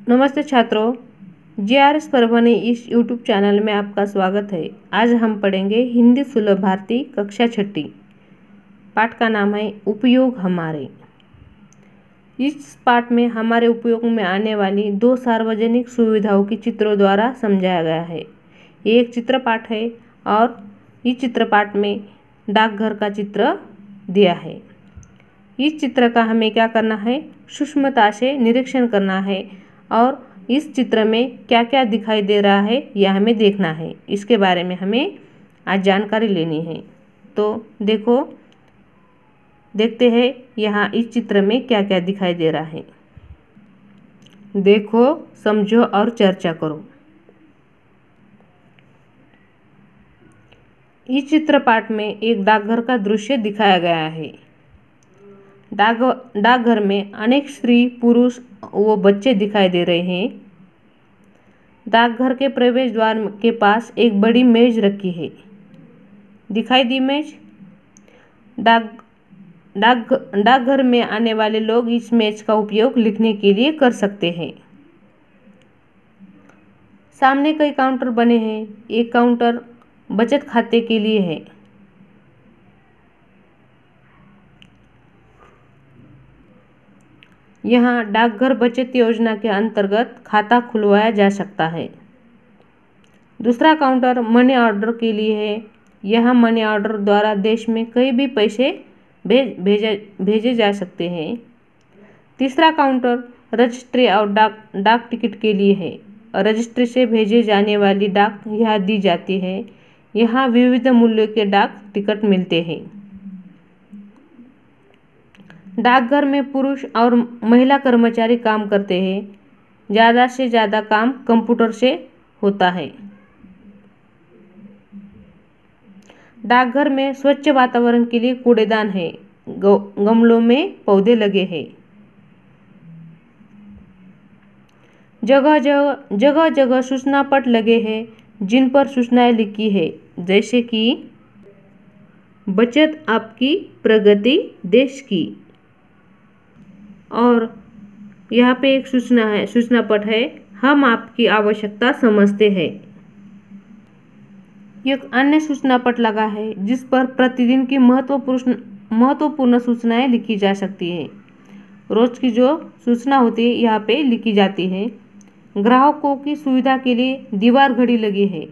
नमस्ते छात्रों, जीआरएस परभणी इस यूट्यूब चैनल में आपका स्वागत है। आज हम पढ़ेंगे हिंदी सुलभ भारती कक्षा छठी। पाठ का नाम है उपयोग हमारे। इस पाठ में हमारे उपयोग में आने वाली दो सार्वजनिक सुविधाओं की चित्रों द्वारा समझाया गया है। ये एक चित्रपाठ है और इस चित्रपाठ में डाकघर का चित्र दिया है। इस चित्र का हमें क्या करना है, सूक्ष्मता से निरीक्षण करना है और इस चित्र में क्या क्या दिखाई दे रहा है यह हमें देखना है। इसके बारे में हमें आज जानकारी लेनी है। तो देखते हैं यहाँ इस चित्र में क्या क्या दिखाई दे रहा है। देखो, समझो और चर्चा करो। इस चित्रपाठ में एक डाकघर का दृश्य दिखाया गया है। डाकघर में अनेक स्त्री, पुरुष व बच्चे दिखाई दे रहे हैं। डाकघर के प्रवेश द्वार के पास एक बड़ी मेज रखी है। दिखाई दी मेज? डाकघर में आने वाले लोग इस मेज का उपयोग लिखने के लिए कर सकते हैं। सामने कई काउंटर बने हैं। एक काउंटर बचत खाते के लिए है। यहाँ डाकघर बचत योजना के अंतर्गत खाता खुलवाया जा सकता है। दूसरा काउंटर मनी ऑर्डर के लिए है। यह मनी ऑर्डर द्वारा देश में कहीं भी पैसे भेजे जा सकते हैं। तीसरा काउंटर रजिस्ट्री और डाक टिकट के लिए है। रजिस्ट्री से भेजे जाने वाली डाक यहाँ दी जाती है। यहाँ विविध मूल्यों के डाक टिकट मिलते हैं। डाकघर में पुरुष और महिला कर्मचारी काम करते हैं। ज़्यादा से ज़्यादा काम कंप्यूटर से होता है। डाकघर में स्वच्छ वातावरण के लिए कूड़ेदान है। गमलों में पौधे लगे हैं। जगह जगह सूचना पट लगे हैं जिन पर सूचनाएं लिखी है, जैसे कि बचत आपकी प्रगति देश की। और यहाँ पे एक सूचना पट है, हम आपकी आवश्यकता समझते हैं। एक अन्य सूचना पट लगा है जिस पर प्रतिदिन की महत्वपूर्ण सूचनाएं लिखी जा सकती है। रोज की जो सूचना होती है यहाँ पे लिखी जाती है। ग्राहकों की सुविधा के लिए दीवार घड़ी लगी है।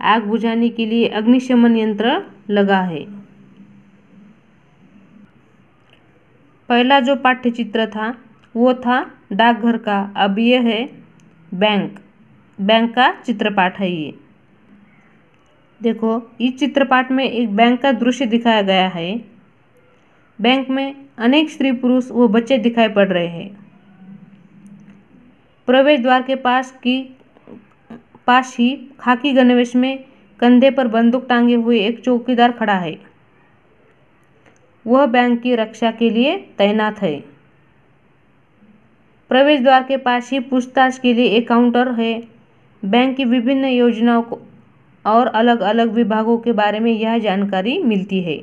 आग बुझाने के लिए अग्निशमन यंत्र लगा है। पहला जो पाठ्य चित्र था वो था डाकघर का। अब ये है बैंक का चित्रपाठ है। ये देखो, इस चित्रपाठ में एक बैंक का दृश्य दिखाया गया है। बैंक में अनेक स्त्री, पुरुष व बच्चे दिखाई पड़ रहे हैं। प्रवेश द्वार के पास ही खाकी गणवेश में कंधे पर बंदूक टांगे हुए एक चौकीदार खड़ा है। वह बैंक की रक्षा के लिए तैनात है। प्रवेश द्वार के पास ही पूछताछ के लिए एक काउंटर है। बैंक की विभिन्न योजनाओं को और अलग अलग विभागों के बारे में यह जानकारी मिलती है।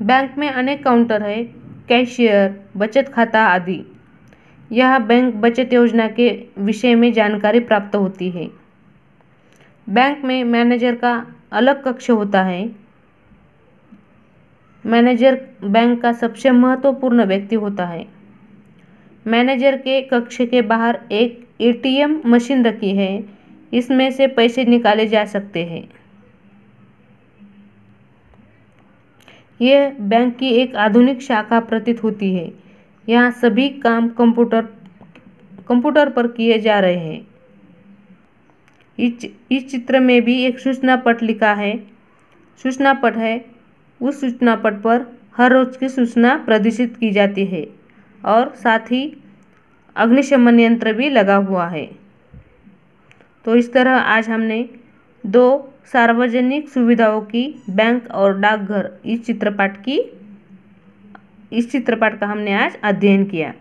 बैंक में अनेक काउंटर है, कैशियर, बचत खाता आदि। यह बैंक बचत योजना के विषय में जानकारी प्राप्त होती है। बैंक में मैनेजर का अलग कक्ष होता है। मैनेजर बैंक का सबसे महत्वपूर्ण व्यक्ति होता है। मैनेजर के कक्ष के बाहर एक एटीएम मशीन रखी है। इसमें से पैसे निकाले जा सकते हैं। यह बैंक की एक आधुनिक शाखा प्रतीत होती है। यहाँ सभी काम कंप्यूटर पर किए जा रहे हैं। इस चित्र में भी एक सूचना पट लिखा है। सूचना पट है, उस सूचना पट पर हर रोज की सूचना प्रदर्शित की जाती है और साथ ही अग्निशमन यंत्र भी लगा हुआ है। तो इस तरह आज हमने दो सार्वजनिक सुविधाओं की, बैंक और डाकघर, इस चित्रपाठ का हमने आज अध्ययन किया।